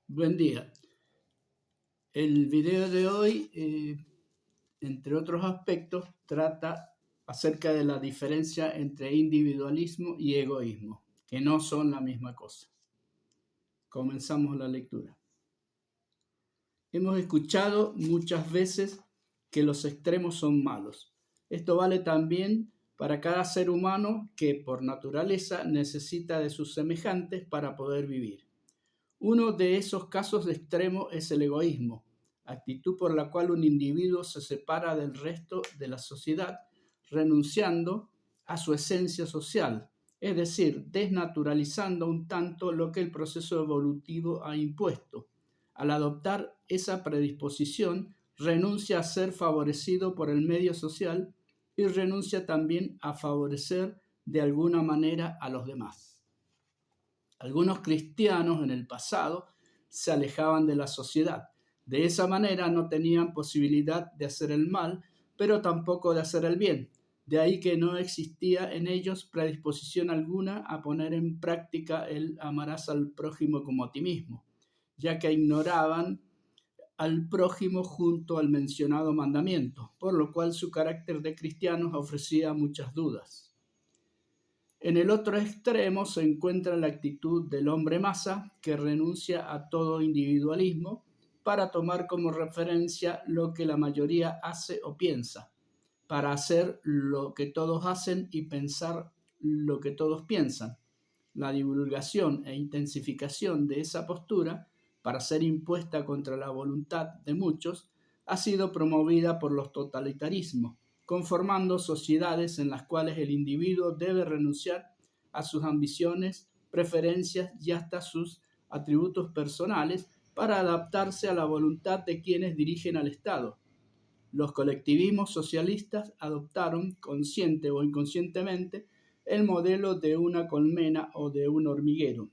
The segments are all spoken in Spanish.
Buen día. El video de hoy, entre otros aspectos, trata acerca de la diferencia entre individualismo y egoísmo, que no son la misma cosa. Comenzamos la lectura. Hemos escuchado muchas veces que los extremos son malos. Esto vale también para cada ser humano que, por naturaleza, necesita de sus semejantes para poder vivir. Uno de esos casos extremos es el egoísmo, actitud por la cual un individuo se separa del resto de la sociedad, renunciando a su esencia social, es decir, desnaturalizando un tanto lo que el proceso evolutivo ha impuesto. Al adoptar esa predisposición, renuncia a ser favorecido por el medio social y renuncia también a favorecer de alguna manera a los demás. Algunos cristianos en el pasado se alejaban de la sociedad. De esa manera no tenían posibilidad de hacer el mal, pero tampoco de hacer el bien. De ahí que no existía en ellos predisposición alguna a poner en práctica el amarás al prójimo como a ti mismo, ya que ignoraban al prójimo junto al mencionado mandamiento, por lo cual su carácter de cristianos ofrecía muchas dudas. En el otro extremo se encuentra la actitud del hombre masa que renuncia a todo individualismo para tomar como referencia lo que la mayoría hace o piensa, para hacer lo que todos hacen y pensar lo que todos piensan. La divulgación e intensificación de esa postura, para ser impuesta contra la voluntad de muchos, ha sido promovida por los totalitarismos, conformando sociedades en las cuales el individuo debe renunciar a sus ambiciones, preferencias y hasta sus atributos personales para adaptarse a la voluntad de quienes dirigen al Estado. Los colectivismos socialistas adoptaron, consciente o inconscientemente, el modelo de una colmena o de un hormiguero,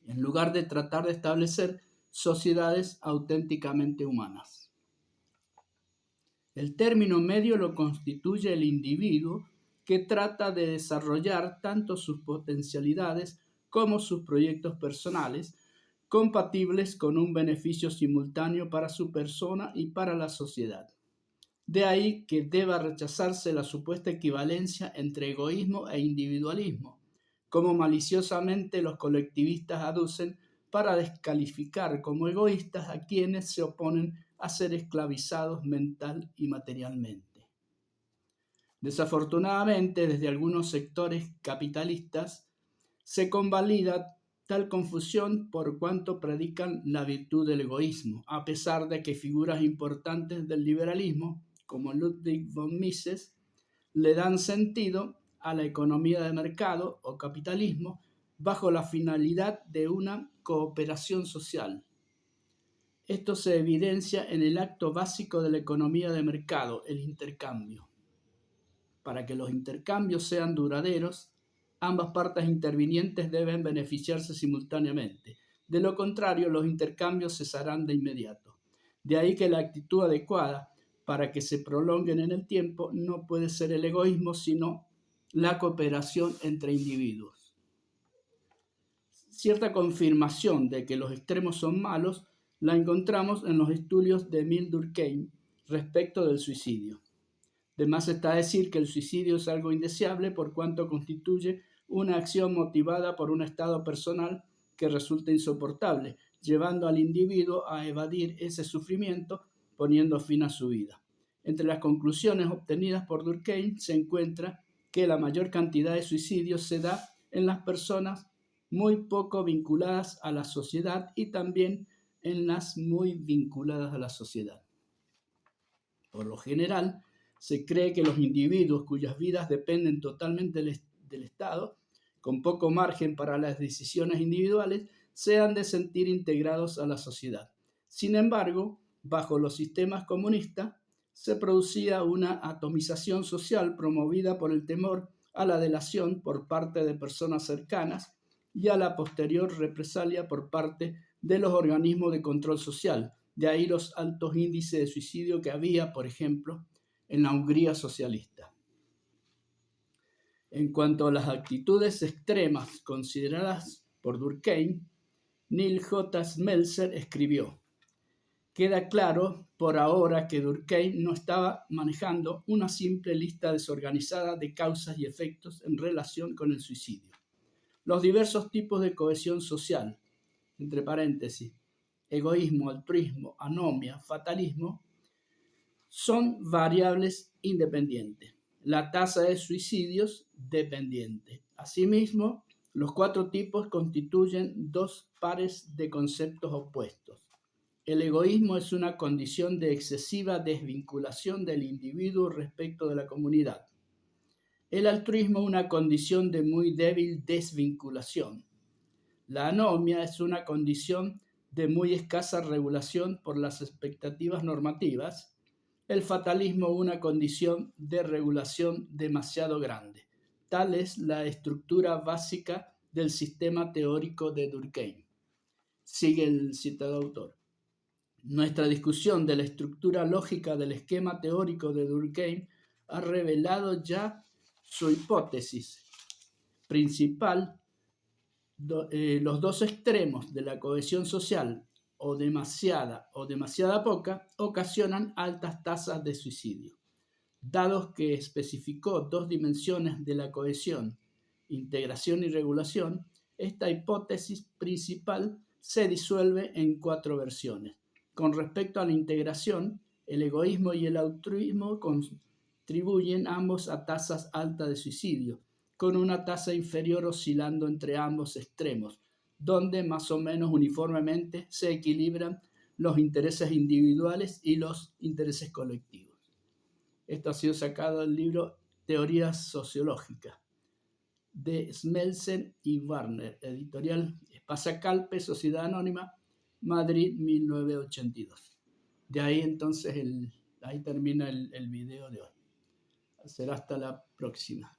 en lugar de tratar de establecer sociedades auténticamente humanas. El término medio lo constituye el individuo que trata de desarrollar tanto sus potencialidades como sus proyectos personales, compatibles con un beneficio simultáneo para su persona y para la sociedad. De ahí que deba rechazarse la supuesta equivalencia entre egoísmo e individualismo, como maliciosamente los colectivistas aducen para descalificar como egoístas a quienes se oponen a ser esclavizados mental y materialmente. Desafortunadamente, desde algunos sectores capitalistas se convalida tal confusión por cuanto predican la virtud del egoísmo, a pesar de que figuras importantes del liberalismo, como Ludwig von Mises, le dan sentido a la economía de mercado o capitalismo bajo la finalidad de una cooperación social. Esto se evidencia en el acto básico de la economía de mercado, el intercambio. Para que los intercambios sean duraderos, ambas partes intervinientes deben beneficiarse simultáneamente. De lo contrario, los intercambios cesarán de inmediato. De ahí que la actitud adecuada para que se prolonguen en el tiempo no puede ser el egoísmo, sino la cooperación entre individuos. Cierta confirmación de que los extremos son malos la encontramos en los estudios de Emile Durkheim respecto del suicidio. De más está decir que el suicidio es algo indeseable por cuanto constituye una acción motivada por un estado personal que resulta insoportable, llevando al individuo a evadir ese sufrimiento, poniendo fin a su vida. Entre las conclusiones obtenidas por Durkheim se encuentra que la mayor cantidad de suicidios se da en las personas muy poco vinculadas a la sociedad y también en las muy vinculadas a la sociedad. Por lo general, se cree que los individuos cuyas vidas dependen totalmente del Estado, con poco margen para las decisiones individuales, se han de sentir integrados a la sociedad. Sin embargo, bajo los sistemas comunistas, se producía una atomización social promovida por el temor a la delación por parte de personas cercanas y a la posterior represalia por parte de los organismos de control social. De ahí los altos índices de suicidio que había, por ejemplo, en la Hungría socialista. En cuanto a las actitudes extremas consideradas por Durkheim, Neil J. Smeltzer escribió: queda claro por ahora que Durkheim no estaba manejando una simple lista desorganizada de causas y efectos en relación con el suicidio. Los diversos tipos de cohesión social, entre paréntesis, egoísmo, altruismo, anomia, fatalismo, son variables independientes. La tasa de suicidios dependiente. Asimismo, los 4 tipos constituyen 2 pares de conceptos opuestos. El egoísmo es una condición de excesiva desvinculación del individuo respecto de la comunidad. El altruismo una condición de muy débil desvinculación. La anomia es una condición de muy escasa regulación por las expectativas normativas. El fatalismo una condición de regulación demasiado grande. Tal es la estructura básica del sistema teórico de Durkheim. Sigue el citado autor. Nuestra discusión de la estructura lógica del esquema teórico de Durkheim ha revelado ya su hipótesis principal. Los 2 extremos de la cohesión social, o demasiada poca, ocasionan altas tasas de suicidio. Dados que especificó 2 dimensiones de la cohesión, integración y regulación, esta hipótesis principal se disuelve en 4 versiones. Con respecto a la integración, el egoísmo y el altruismo contribuyen ambos a tasas altas de suicidio, con una tasa inferior oscilando entre ambos extremos, donde más o menos uniformemente se equilibran los intereses individuales y los intereses colectivos. Esto ha sido sacado del libro Teorías Sociológicas de Smeltzer y Warner, editorial Espasa-Calpe, Sociedad Anónima, Madrid, 1982. De ahí entonces, ahí termina el video de hoy. Será hasta la próxima.